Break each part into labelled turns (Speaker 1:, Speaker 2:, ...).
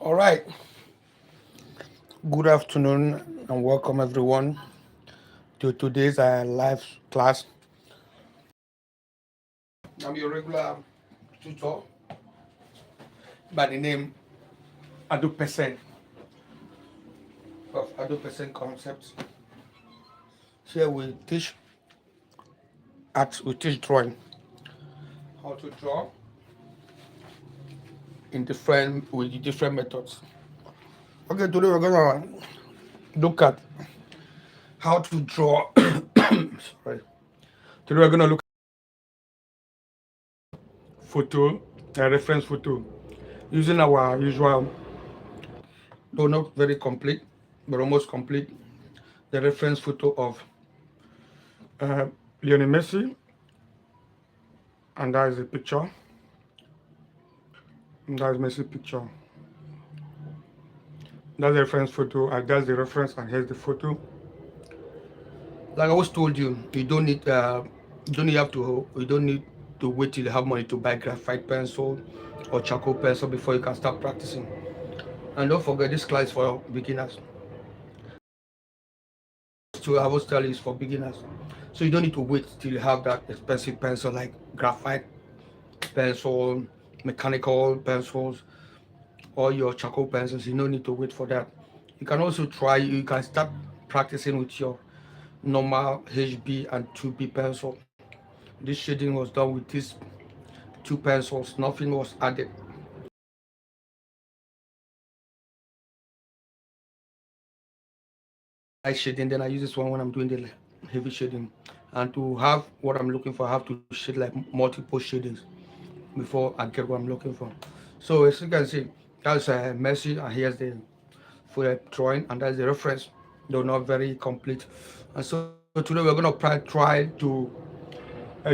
Speaker 1: All right. Good afternoon and welcome everyone to today's live class. I'm your regular tutor by the name Ado of Ado Concepts. Here we teach drawing, how to draw in different methods. Okay, today we're gonna look at how to draw. Sorry. Today we're gonna look at photo, a reference photo, using our usual, though not very complete, but almost complete, the reference photo of uh, Lionel Messi, and that is the picture. And that is Messi picture. That's the reference photo, and that's the reference, and here's the photo. Like I always told you, you don't need to wait till you have money to buy graphite pencil or charcoal pencil before you can start practicing. And don't forget, this class is for beginners. So I always tell you, it's for beginners. So you don't need to wait till you have that expensive pencil like graphite pencil, mechanical pencils, or your charcoal pencils. You don't need to wait for that. You can also you can start practicing with your normal HB and 2B pencil. This shading was done with these two pencils, nothing was added. Light shading, then I use this one when I'm doing the heavy shading. And to have what I'm looking for, I have to shade like multiple shadings before I get what I'm looking for. So as you can see, that's Messi, and here's the full drawing, and that's the reference, though not very complete. And so today we're gonna try to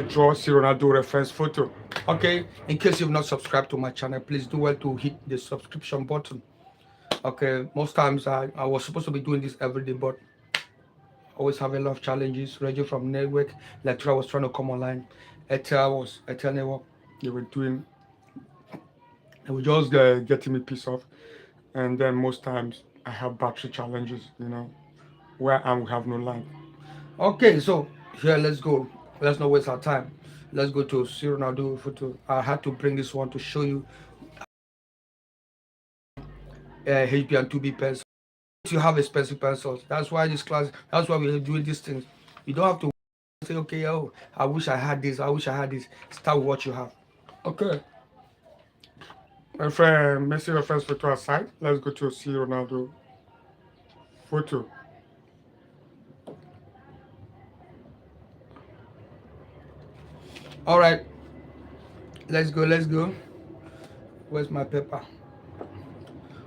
Speaker 1: draw Ronaldo reference photo. Okay, in case you've not subscribed to my channel, please do well to hit the subscription button. Okay, most times I was supposed to be doing this every day, but always have a lot of challenges ranging from network. Lecturer was trying to come online, Airtel network. They were doing, they were just getting me pissed off, and then most times I have battery challenges. Where I have no line. Okay, so here let's go. Let's not waste our time. Let's go to Ronaldo photo. I had to bring this one to show you HB and 2B pencils. You have expensive pencils. That's why this class. That's why we're doing these things. You don't have to say, okay, oh, I wish I had this. I wish I had this. Start with what you have. Okay. Messi reference photo aside, let's go to see Ronaldo photo. All right. Let's go. Let's go. Where's my paper?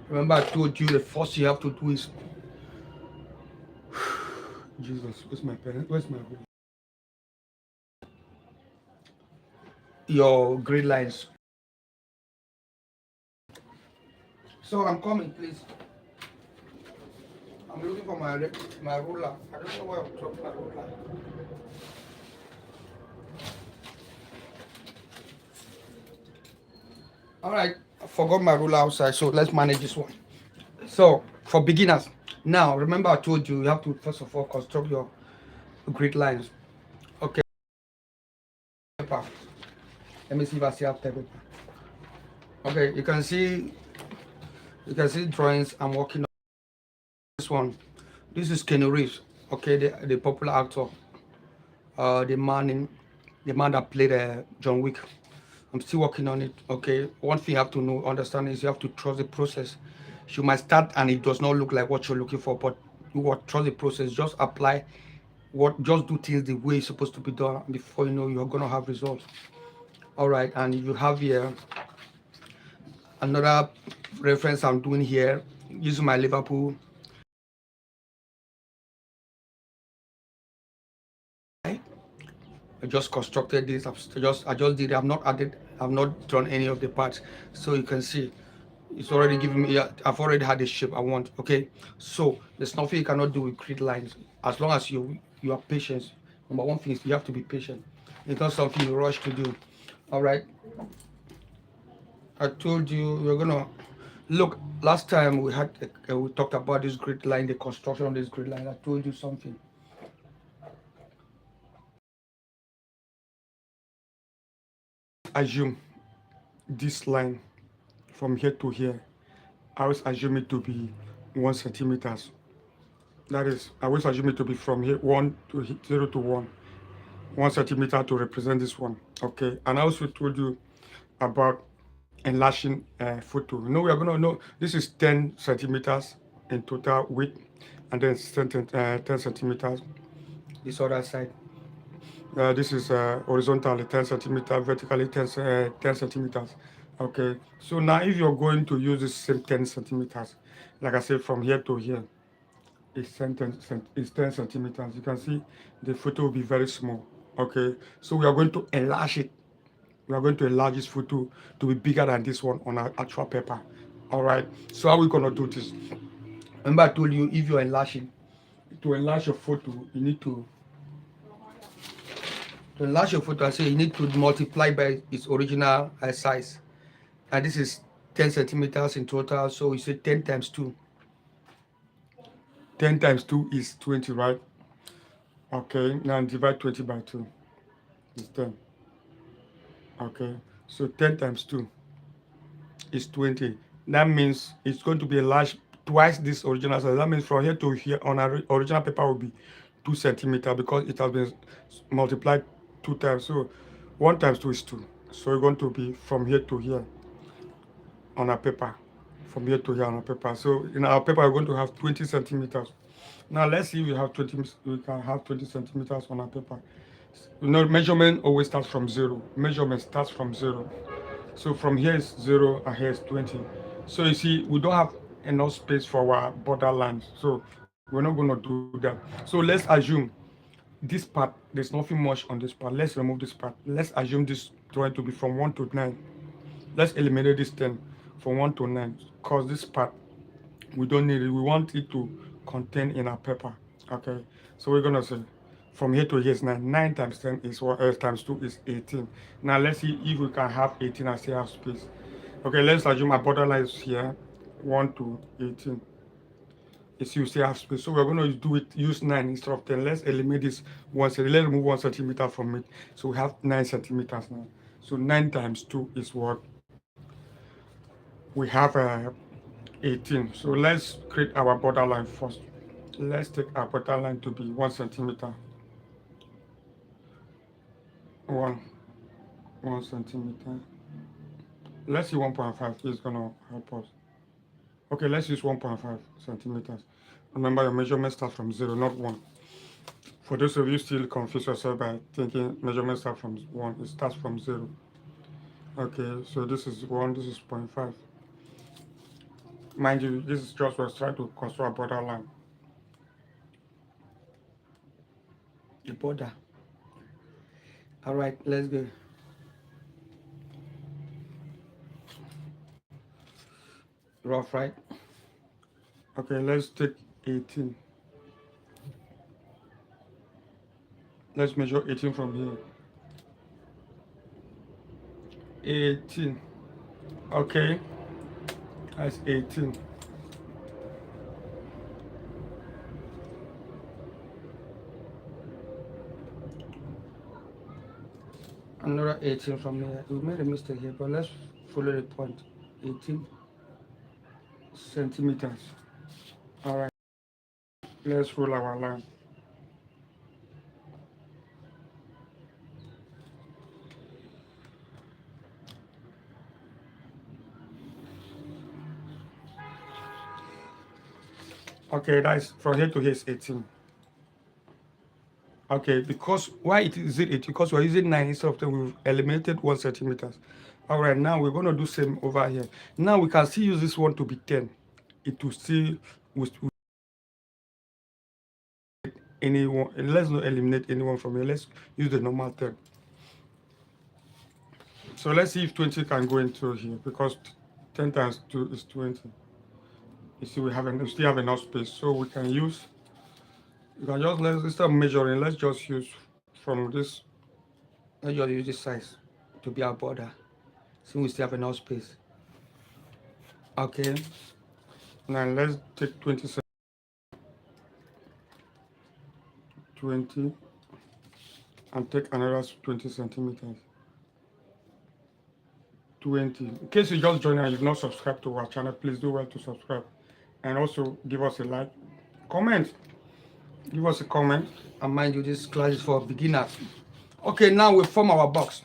Speaker 1: Remember, I told you the first you have to do is Jesus. Where's my pen? Where's my your grid lines? So I'm coming, please. I'm looking for my ruler. I don't know where I dropped my ruler. All right, I forgot my ruler outside, so let's manage this one. So for beginners, now remember I told you have to first of all construct your grid lines. Okay, paper. Let me see if I see after paper. Okay, you can see drawings I'm working on. This one, this is Kenny Reeves. Okay, the popular actor, the man that played John Wick. I'm still working on it. Okay, one thing you have to understand is you have to trust the process. You might start and it does not look like what you're looking for, but you will trust the process. Just apply just do things the way it's supposed to be done. Before you know, you're gonna have results. All right, and you have here another reference I'm doing here using my Liverpool. I just constructed this. I just did it. I've not drawn any of the parts, so you can see it's already giving me. I've already had the shape I want. Okay, so there's nothing you cannot do with grid lines as long as you are patient. Number one thing is you have to be patient. It's not something you rush to do. All right, I told you Look, last time we talked about this grid line, the construction of this grid line. I told you something. Assume this line from here to here. I always assume it to be 1 centimeters. That is, I always assume it to be from here 0 to 1 centimeter to represent this one. Okay, and I also told you about enlarging photo. You know, we are gonna know this is 10 centimeters in total width, and then 10 centimeters this other side. This is horizontally 10 centimeters, vertically 10 centimeters. Okay, so now if you're going to use the same 10 centimeters, like I said, from here to here, is 10 centimeters. You can see the photo will be very small. Okay, so we are going to enlarge it. We are going to enlarge this photo to be bigger than this one on our actual paper. All right, so how are we going to do this? Remember I told you, if you're enlarging, to enlarge your photo, you need to enlarge your photo, I say you need to multiply by its original size. And this is 10 centimeters in total, so you say 10 times 2. 10 times 2 is 20, right? Okay, now divide 20 by 2 is 10. Okay, so 10 times 2 is 20. That means it's going to be enlarged twice this original size. That means from here to here on our original paper will be 2 centimeters because it has been multiplied 2 times. So 1 times 2 is 2. So it's going to be from here to here on our paper. From here to here on our paper. So in our paper, we're going to have 20 centimeters. Now let's see if we can have 20 centimeters on our paper. You know, measurement always starts from 0. Measurement starts from 0. So from here is 0 and here is 20. So you see, we don't have enough space for our border lines. So we're not going to do that. So let's assume this part, there's nothing much on this part. Let's remove this part. Let's assume this drawing to be from 1 to 9. Let's eliminate this 10 from 1 to 9 because this part, we don't need it. We want it to contain in our paper. Okay, so we're gonna say from here to here is 9. 9 times 10 is what, times 2 is 18. Now let's see if we can have 18 and still have space. Okay, let's assume our borderline is here, 1 to 18. You see, you still have space. So we're going to use 9 instead of 10. Let's eliminate this 1 centimeter. Let's remove 1 centimeter from it. So we have 9 centimeters now. So 9 times 2 is what? We have 18. So let's create our borderline first. Let's take our borderline to be 1 centimeter. 1 centimeter. Let's see 1.5 is going to help us. Okay, let's use 1.5 centimeters. Remember, your measurement starts from 0, not 1. For those of you still confuse yourself by thinking measurement starts from 1, it starts from 0. Okay, so this is 1, this is 0.5. Mind you, this is just was trying to construct a border line. The border. All right, let's go. Rough, right? Okay, let's take 18. Let's measure 18 from here. 18. Okay, that's 18. Another 18 from here. We made a mistake here, but let's follow the point. 18 centimeters. All right, let's roll our line. Okay, that's from here to here is 18. Okay, because why is it 18? Because we're using 9 instead of 10, we've eliminated 1 centimeters. All right, now we're going to do same over here. Now we can still use this one to be 10. It will still, with anyone, let's not eliminate anyone from here. Let's use the normal 10. So let's see if 20 can go into here, because 10 times 2 is 20. You see, we still have enough space, so we can use, you can just, instead of measuring, let's just use from this, let's just use this size to be our border, since we still have enough space. Okay, now let's take 20 and take another 20 centimeters. 20. In case you just joined and you've not subscribed to our channel, please do well to subscribe and also give us a like. Comment. Give us a comment. And mind you, this class is for beginners. Okay, now we form our box.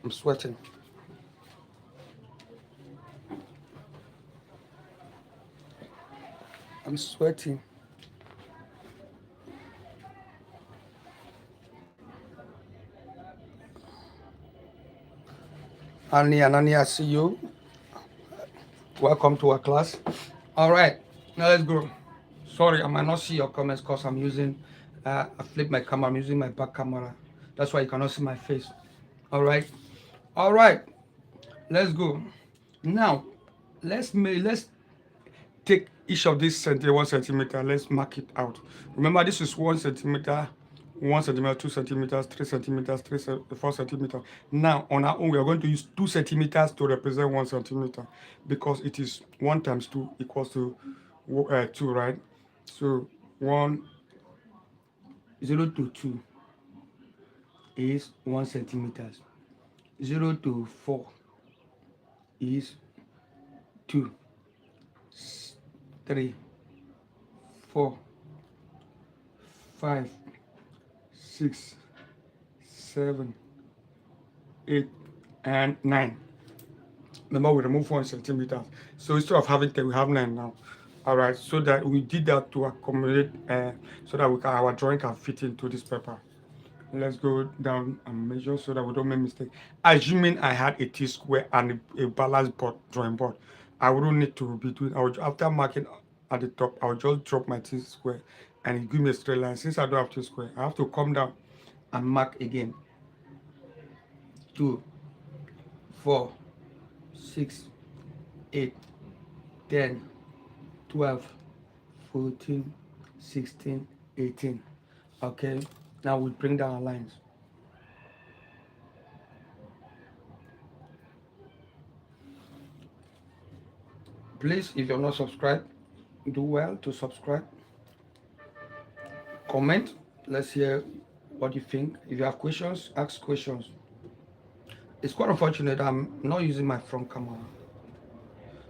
Speaker 1: I'm sweating. I'm sweating. Annie, I see you. Welcome to our class. All right, now let's go. Sorry, I might not see your comments because I'm using, I flip my camera, I'm using my back camera. That's why you cannot see my face. All right, let's go. Now, let's take each of these 1 centimeter, let's mark it out. Remember, this is 1 centimeter, 1 centimeter, 2 centimeters, 3 centimeters, 4 centimeters. Now, on our own, we are going to use 2 centimeters to represent 1 centimeter because it is 1 times 2 equals to 2, right? So 1, 0 to 2 is 1 centimeters. 0 to 4 is 2, 3, 4, 5, 6, 7, 8, and 9. Remember, we remove 1 centimeter. So instead of having 10, we have 9 now. All right, so that we did that to accommodate, so that our drawing can fit into this paper. Let's go down and measure so that we don't make mistake. Assuming I had a T-square and a balanced board, drawing board, I wouldn't need to be doing. After marking at the top, I will just drop my T-square and it give me a straight line. Since I don't have T-square, I have to come down and mark again. 2, 4, 6, 8, 10, 12, 14, 16, 18. Okay, now we bring down our lines. Please, if you're not subscribed, do well to subscribe. Comment. Let's hear what you think. If you have questions, ask questions. It's quite unfortunate I'm not using my front camera,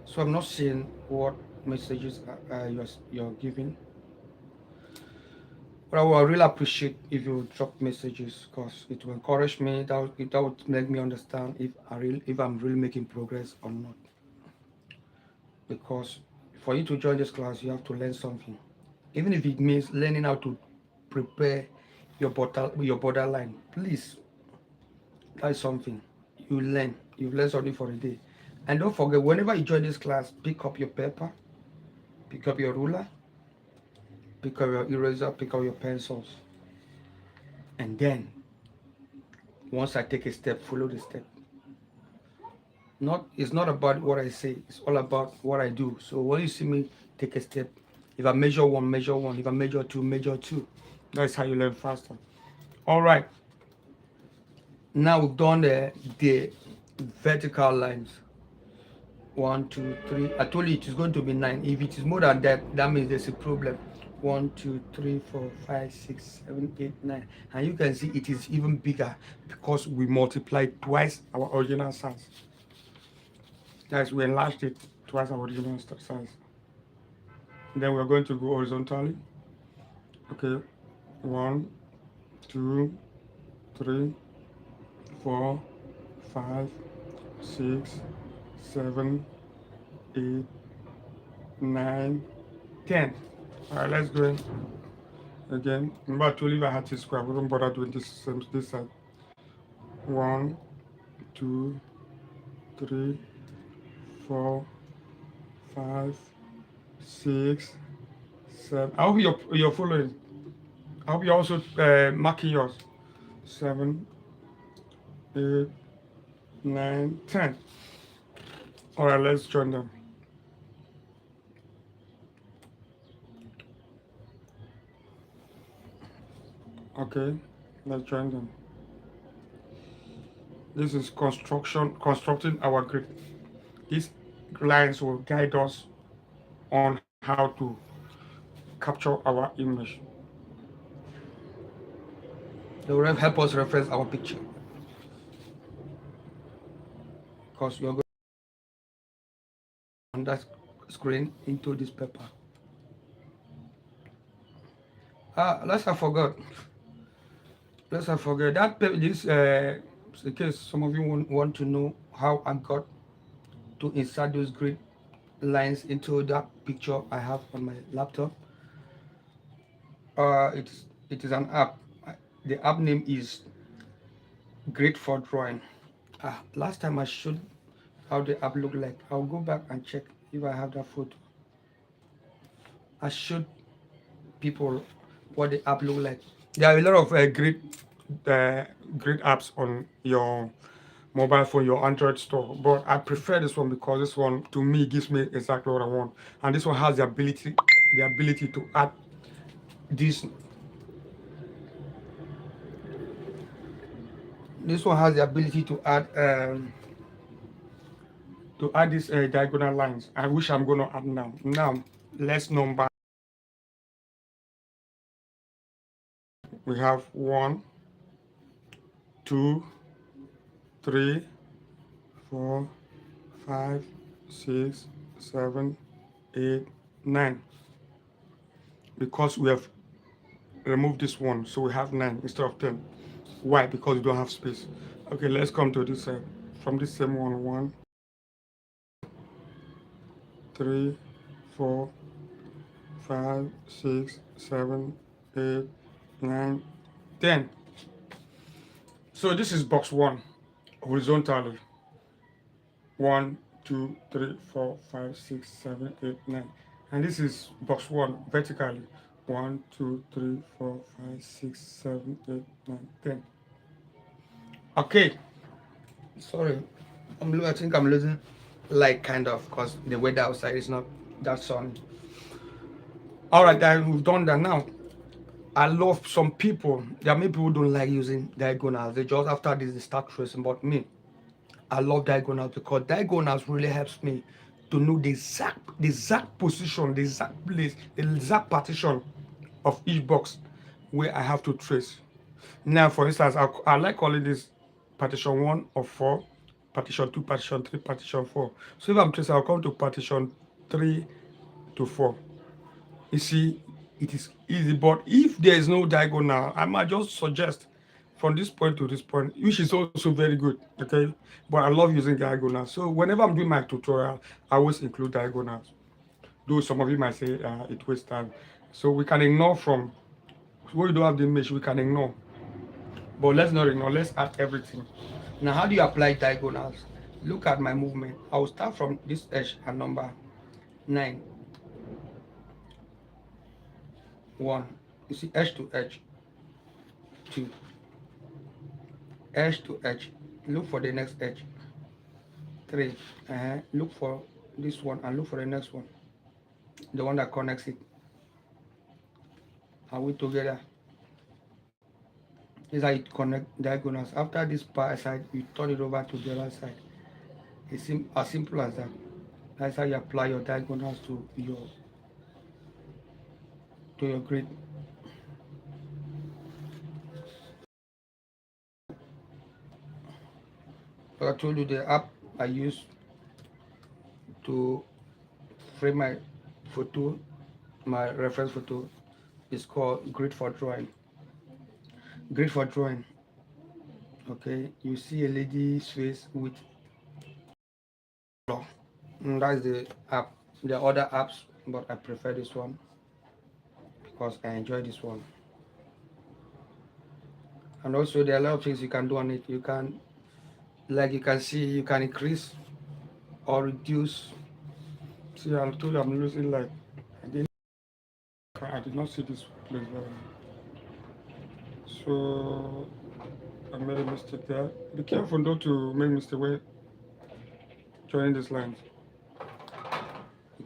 Speaker 1: so I'm not seeing what messages you're giving. But I will really appreciate if you drop messages because it will encourage me. That would make me understand if I'm really making progress or not. Because for you to join this class, you have to learn something, even if it means learning how to prepare your borderline. Please, that is something you learn. You've learned something for a day. And don't forget, whenever you join this class, pick up your paper, pick up your ruler, pick up your eraser, pick up your pencils. And then, once I take a step, follow the step. It's not about what I say, it's all about what I do. So when you see me take a step, if I measure 1, measure 1. If I measure 2, measure 2. That's how you learn faster. All right. Now we've done the vertical lines. 1, 2, 3. I told you it is going to be 9. If it is more than that, that means there's a problem. 1, 2, 3, 4, 5, 6, 7, 8, 9. And you can see it is even bigger because we multiplied twice our original size. Guys, we enlarged it twice our original size. Then we're going to go horizontally. Okay, 1, 2, 3, 4, 5, 6, 7, 8, 9, 10. All right, let's go in again. Remember, I told you I had to square. I wouldn't bother doing this side. 1, 2, 3, 4, 5, 6, 7. I hope you're following. I hope you're also marking yours. 7, 8, 9, 10. All right, let's join them. Okay, let's join them. This is constructing our grid. This
Speaker 2: lines will guide us on how to capture our image.
Speaker 1: They will help us reference our picture because we are going on that screen into this paper. Last I forgot. Last I forgot that paper. This in case some of you want to know how I got to insert those grid lines into that picture I have on my laptop. It is an app. The app name is Great for Drawing. Last time I showed how the app looked like. I'll go back and check if I have that photo. I showed people what the app look like.
Speaker 2: There are a lot of uh, great apps on your mobile phone, your Android store. But I prefer this one because this one to me gives me exactly what I want, and this one has the ability to add
Speaker 1: This this one has the ability
Speaker 2: to add these diagonal lines. I wish I'm gonna add now. Now let's number. We have 1, 2, 3, 4, 5, 6, 7, 8, 9. Because we have removed this one, so we have 9 instead of 10. Why? Because we don't have space. Okay, let's come to this side. From this same one, 1, 3, 4, 5, 6, 7, 8, 9, 10. So this is box 1 horizontally. 1, 2, 3, 4, 5, 6, 7, 8, 9. And this is box 1 vertically. 1, 2, 3, 4, 5, 6, 7, 8, 9, 10. Okay.
Speaker 1: sorry, I think I'm losing light kind of because the weather outside is not that sunny. All right, then we've done that now. I love some people. There are many people who don't like using diagonals. They just after this they start tracing. But me, I love diagonals because diagonals really helps me to know the exact position, the exact place, the exact partition of each box where I have to trace. Now, for instance, I like calling this partition 1 of 4, partition 2, partition 3, partition 4. So if I'm tracing, I'll come to partition 3 to 4. You see, it is easy. But if there is no diagonal, I might just suggest from this point to this point, which is also very good. Okay, but I love using diagonals. So whenever I'm doing my tutorial, I always include diagonals. Though some of you might say it wastes time. So we can ignore from where you don't have the image, we can ignore. But let's not ignore, let's add everything. Now, how do you apply diagonals? Look at my movement. I will start from this edge and number 9, 1. You see, edge to edge, 2, edge to edge. Look for the next edge, 3. Look for this one and look for the next one, the one that connects it. Are we together? This is how you connect diagonals. After this part side, you turn it over to the other side. It's as simple as that. That's how you apply your diagonals to your grid. But I told you the app I use to frame my photo, my reference photo, is called Grid for Drawing. Grid for Drawing. Okay, you see a lady's face with color. That's the app. There are other apps, but I prefer this one because I enjoy this one. And also there are a lot of things you can do on it. You can, like you can see, you can increase or reduce.
Speaker 2: See, I told you I'm losing light. I did not see this place very well. So I made a mistake there. Be careful not to make mistake when joining these lines.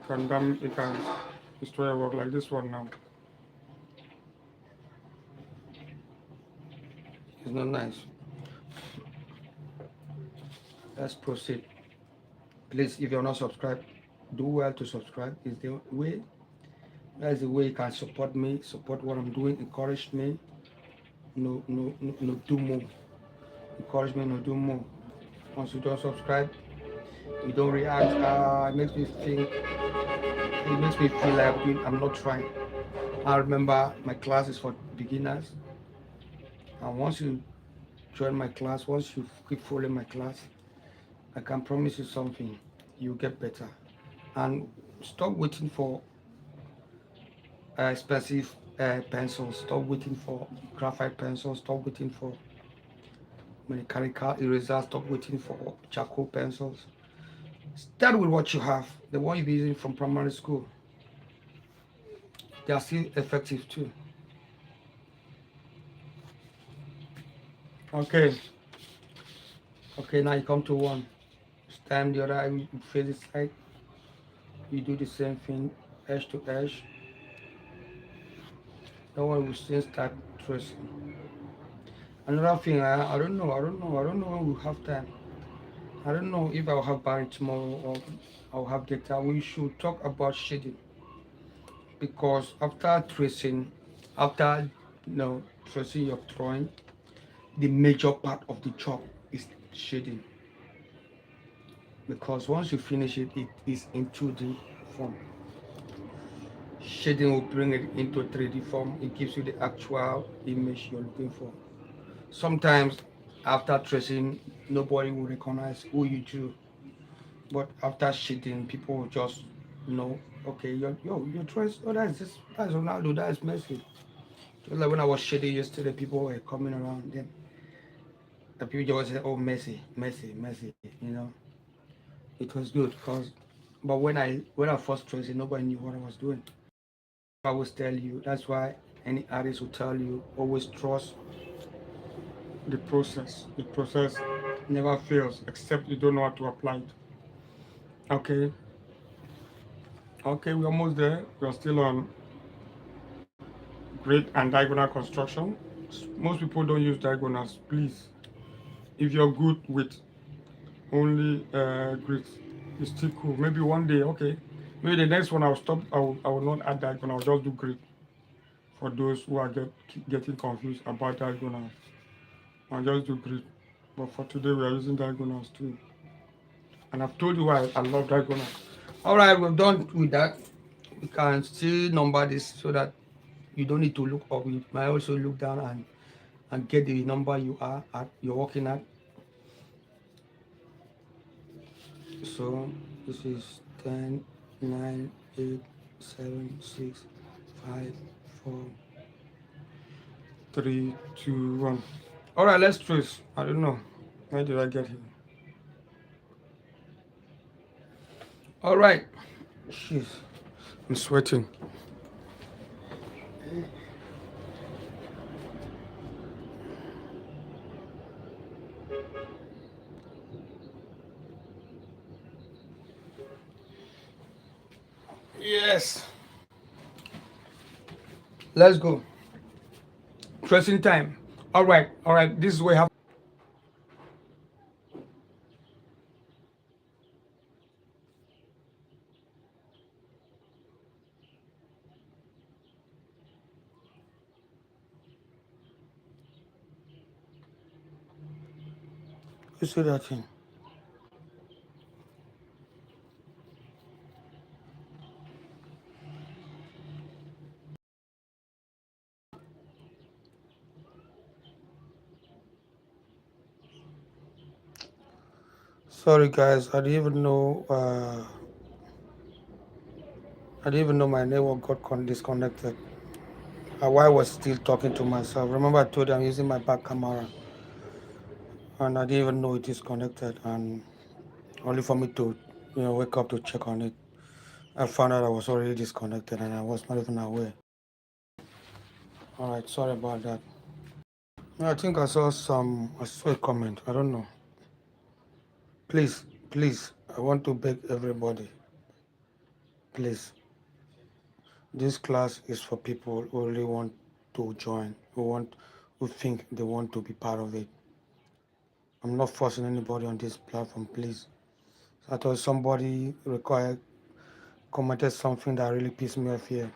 Speaker 2: It can destroy your work like this one now.
Speaker 1: It's not nice. Let's proceed. Please, if you're not subscribed, do well to subscribe. Is the way. That is the way you can support me, support what I'm doing, encourage me. No, no, no, no, do more. Encourage me, no, do more. Once you don't subscribe, you don't react. It makes me think. It makes me feel like I'm not trying. I remember my class is for beginners, and once you join my class, once you keep following my class, I can promise you something. You get better, and stop waiting for expensive pencils. Stop waiting for graphite pencils. Stop waiting for mechanical erasers. Stop waiting for charcoal pencils. Start with what you have. The one you've been using from primary school. They are still effective too. Okay. Okay, now you come to one. Stand the other eye, you face the side. You do the same thing, edge to edge. That one will still start tracing. Another thing, I don't know when we have time. I don't know if I'll have Barry tomorrow or I'll have data. We should talk about shading because after tracing, after tracing your drawing, the major part of the job is shading. Because once you finish it, it is in 2D form. Shading will bring it into 3D form. It gives you the actual image you're looking for. Sometimes after tracing, nobody will recognize who you drew. But after shading, people will just know, okay, your trace, oh, that's Ronaldo, that's Messi. Just like when I was shading yesterday, people were coming around. Then the people just said, oh, Messi, Messi, Messi, It was good because, but when I first traced it, nobody knew what I was doing. I always tell you, that's why any artist will tell you, always trust.
Speaker 2: The process. The process never fails, except you don't know how to apply it. Okay. Okay, we're almost there. We're still on grid and diagonal construction. Most people don't use diagonals. Please, if you're good with only grid, it's still cool. Maybe one day, okay. Maybe the next one I'll stop. I will not add diagonal. I'll just do grid for those who are keep getting confused about diagonals. I'll just do grid. But for today, we are using diagonals too. And I've told you why I love diagonals.
Speaker 1: All right, we're done with that. We can still number this so that you don't need to look up. You might also look down and get the number you're working at. So this is 10, 9, 8, 7, 6, 5, 4,
Speaker 2: 3, 2, 1.
Speaker 1: All right, let's trace. I don't know.
Speaker 2: Where did I get here?
Speaker 1: All right. Jeez, I'm sweating. Yes. Let's go. Tracing time. All right. All right. This is where you have. You see that thing? Sorry, guys. I didn't even know. I didn't even know my network got disconnected. While I was still talking to myself. Remember, I told you I'm using my back camera, and I didn't even know it disconnected, and only for me to, wake up to check on it. I found out I was already disconnected, and I was not even aware. All right, sorry about that. I think I saw a comment. I don't know. Please, please, I want to beg everybody. Please, this class is for people who really want to join, who think they want to be part of it. I'm not forcing anybody on this platform, please. I thought somebody required commented something that really pissed me off here.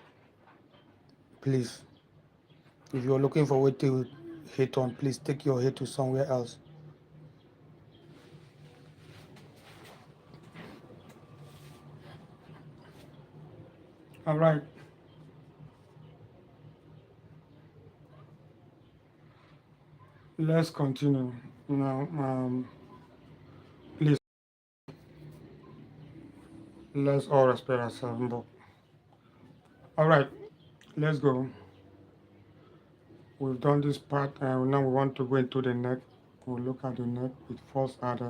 Speaker 1: Please, if you're looking for a way to hate on, please take your hate to somewhere else.
Speaker 2: All right, let's continue now. Please, let's all respect ourselves. But all right, let's go. We've done this part, and now we want to go into the neck. We'll look at the neck. It falls at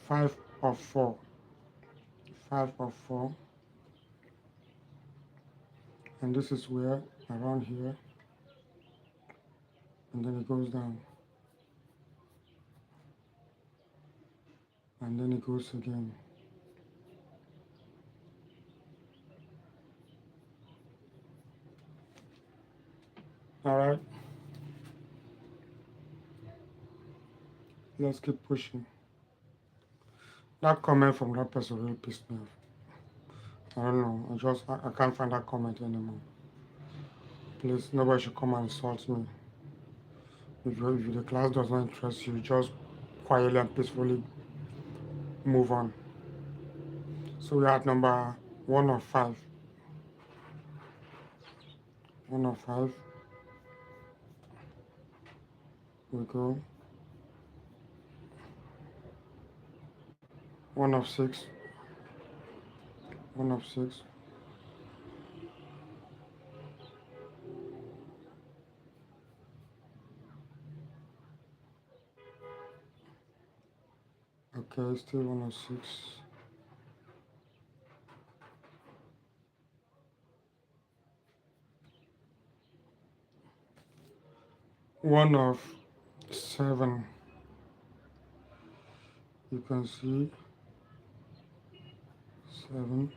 Speaker 2: 5 of 4. 5 of 4, and this is where around here, and then it goes down, and then it goes again. All right, let's keep pushing. That comment from that person really pissed me off. I don't know. I can't find that comment anymore. Please, nobody should come and insult me. If the class does not interest you, just quietly and peacefully move on. So we're at number 1 of 5. 1 of 5. We go. 1 of 6. 1 of 6. Okay, still 1 of 6. 1 of 7. You can see 7.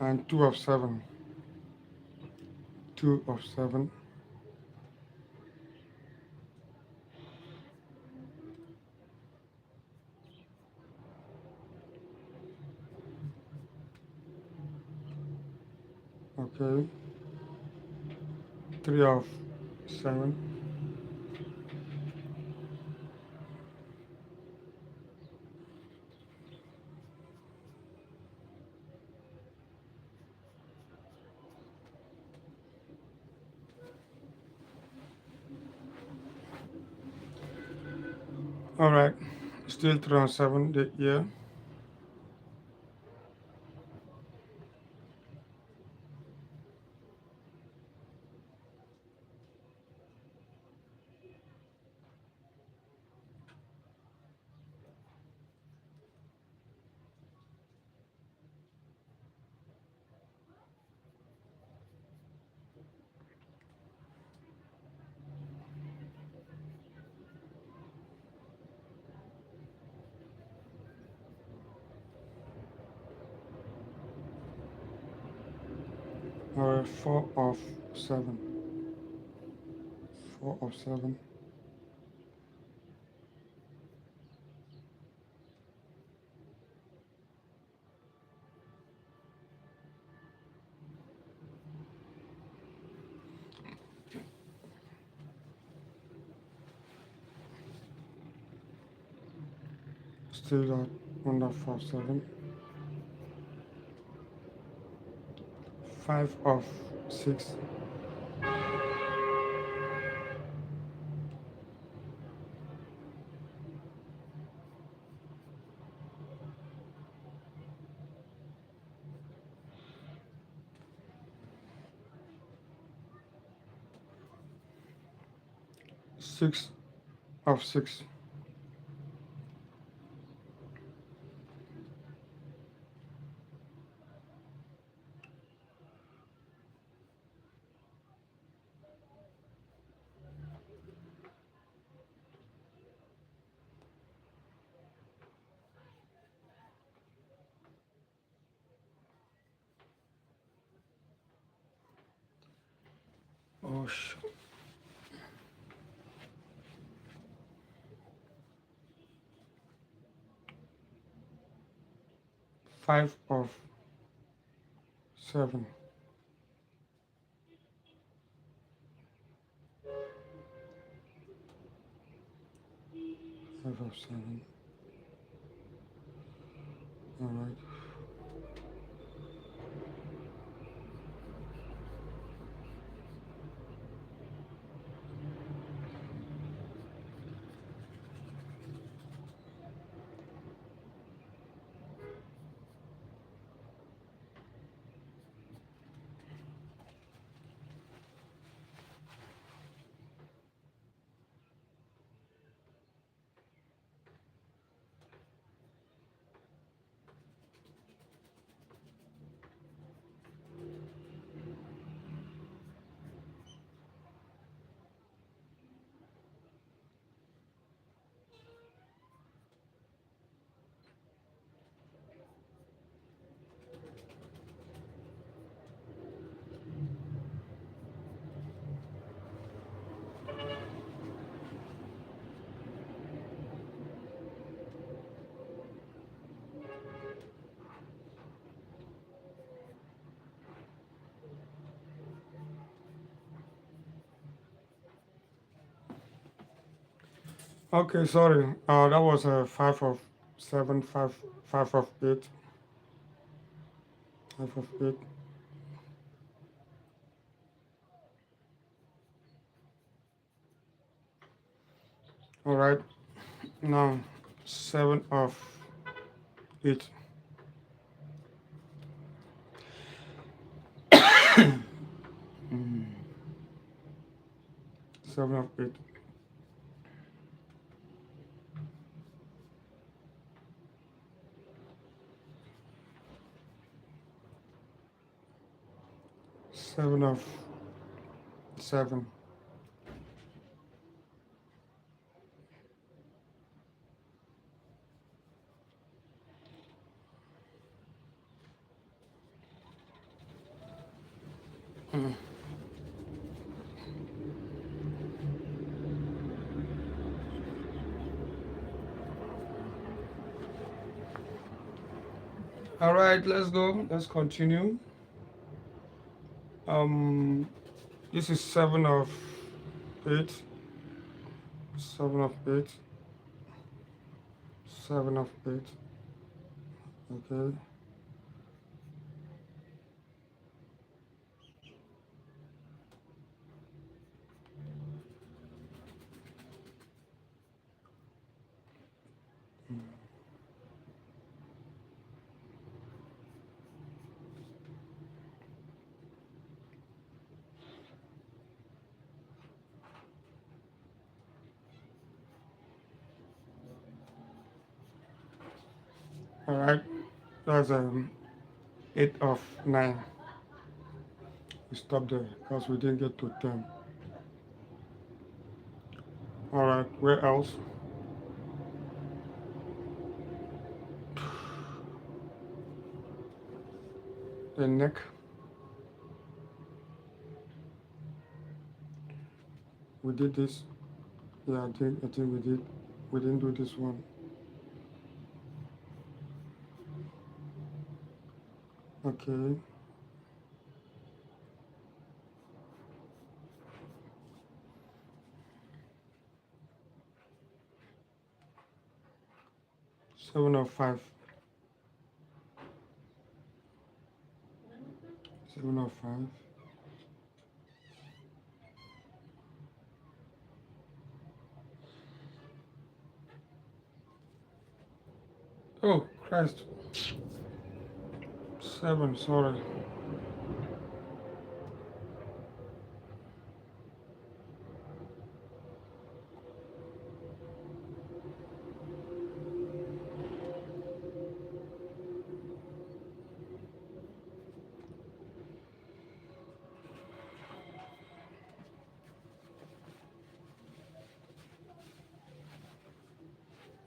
Speaker 2: And 2 of 7. 2 of 7. Okay. 3 of 7. All right. Still 3 of 7 here. All right. 4 of 7. 4 of 7. Still at 1 of 7. 5 of 6. 6 of 6.
Speaker 1: Oh, sh-
Speaker 2: 5 of 7. 5 of 7. All right. Okay, sorry. That was a 5 of 7, 5, 5 of 8, 5 of 8. All right. Now 7 of 8. 7 of 8. 7 of 7.
Speaker 1: All right, let's go. Let's continue.
Speaker 2: Um, this is 7 of 8. 7 of 8. 7 of 8. Okay. All right. That's 8 of 9. We stop there because we didn't get to 10. All right. Where else? The neck. We did this. Yeah, I think we did. We didn't do this one. Okay. 7 of 5. 7 of 5. Oh, Christ. 7, sorry.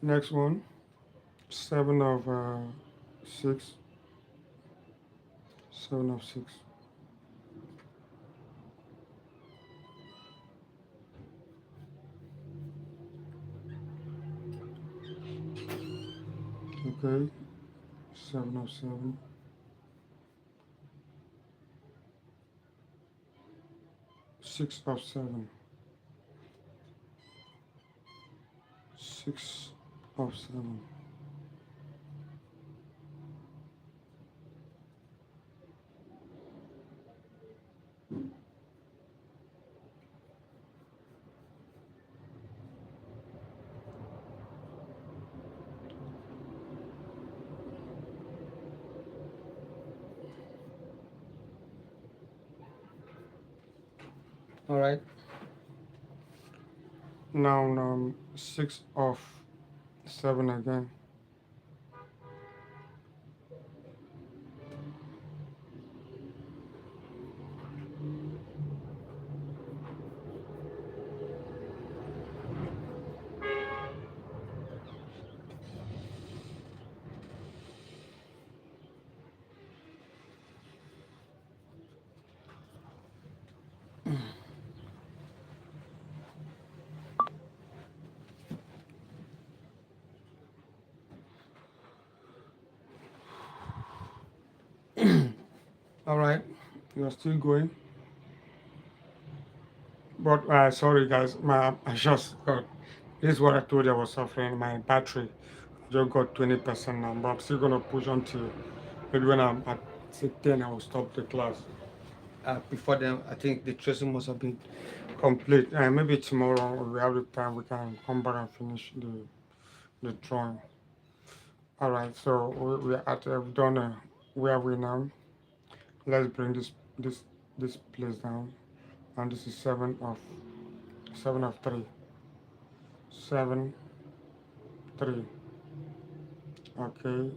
Speaker 2: Next one. 7 of 6. 7 of 6. Okay. 7 of 7, 6 of 7, 6 of 7.
Speaker 1: All right.
Speaker 2: Now 6 of 7 again.
Speaker 1: All right.
Speaker 2: You're still going. But sorry guys, my I just got this is what I told you I was suffering. My battery just got 20% now, but I'm still gonna push until maybe when I'm at say 10 I will stop the class.
Speaker 1: Before then, I think the tracing must have been.
Speaker 2: Complete. Maybe tomorrow we have the time we can come back and finish the drawing. Alright, so we are at we've done where are we now? Let's bring this this place down. And this is 7 of 3. 7 3. Okay.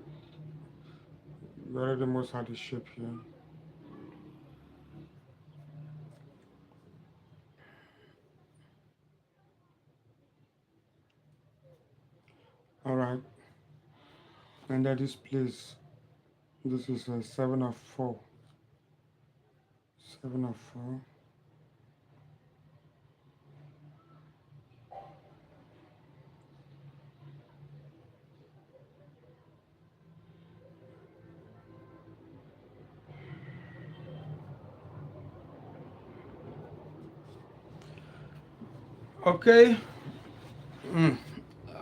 Speaker 2: We already almost had the shape here. Alright. And then this place, this is 7 of 4. 7 of 4.
Speaker 1: Okay. Mm.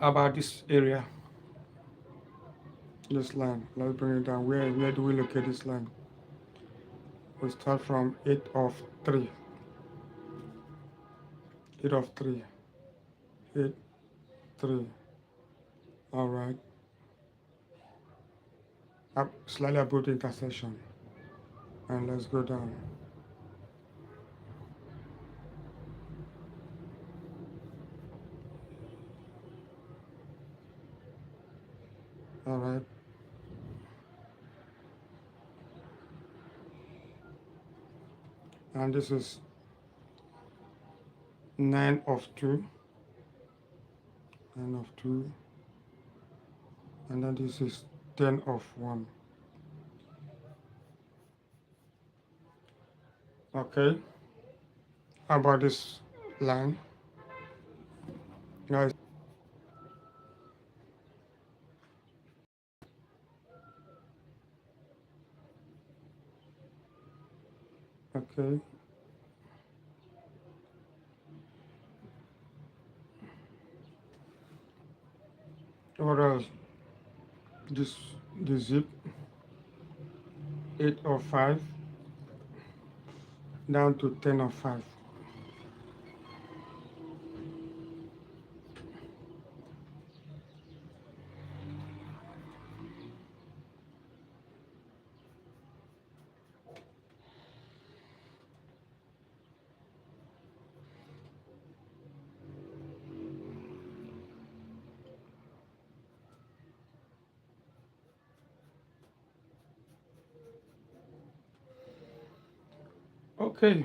Speaker 1: About this area.
Speaker 2: This line. Let's bring it down. Where do we locate this line? We start from 8 of 3. 8 of 3. 8 3. Alright. Up slightly above the intersection. And let's go down. Alright. And this is 9 of 2. 9 of 2. And then this is 10 of 1. Okay. How about this line? Guys. Okay. What else? The zip. 8 of 5 down to 10 of 5.
Speaker 1: Okay.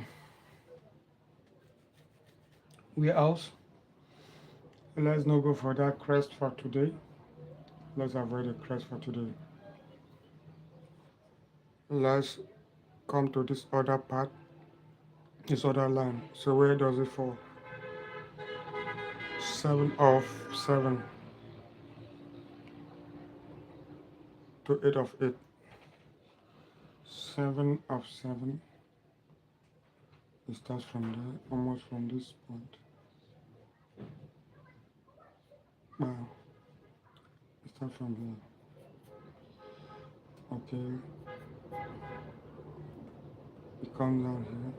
Speaker 1: Warehouse.
Speaker 2: Let's not go for that crest for today. Let's avoid the crest for today. Let's come to this other part, this other line. So where does it fall? 7 of 7. to 8 of 8, 7 of 7. It starts from there, almost from this point. Wow, it starts from here. Okay, it comes down here.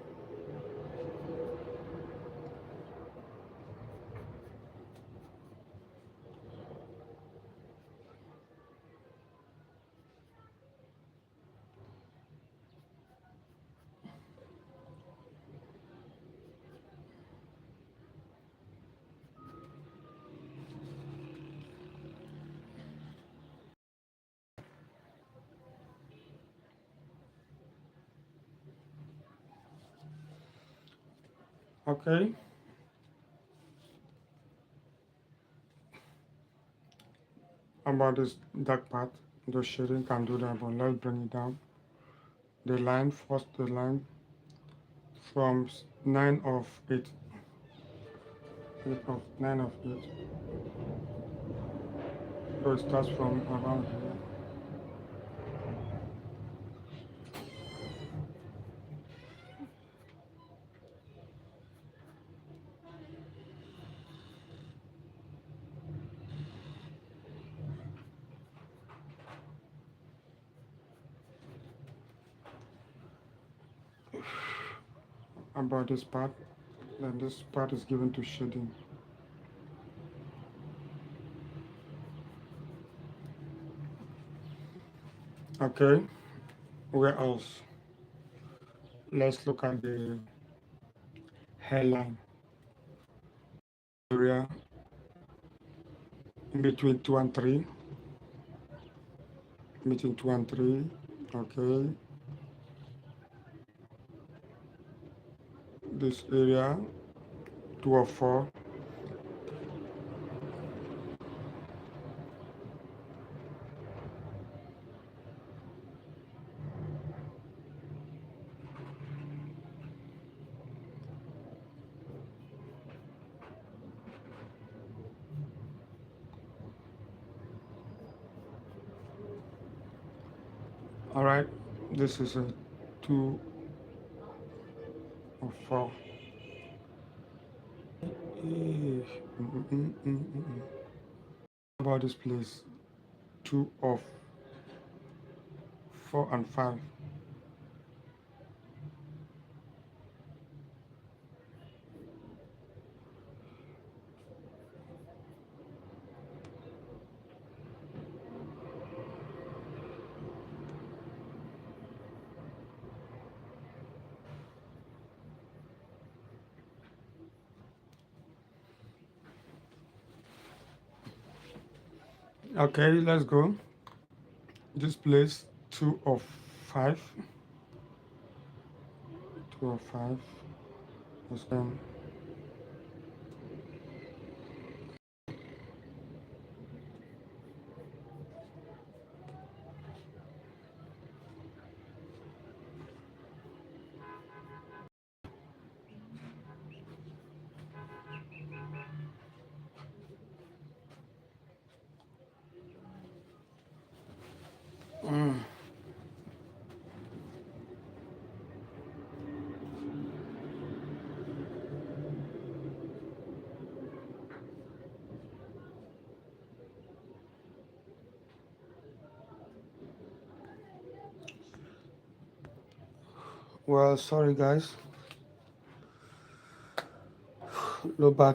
Speaker 2: Okay, about this dark part, the shading can do that, but let's bring it down. The line, first the line from 9 of 8, 9 of 8. So it starts from around here. About this part, then this part is given to shading. Okay, where else? Let's look at the hairline area in between 2 and 3. Between 2 and 3. Okay, this area 2 or 4. All right, this is a 2 or 4. About this place, 2 of 4 and 5. Okay, let's go. This place 2 of 5. 2 of 5. Let's go.
Speaker 1: Well, sorry guys, low battery.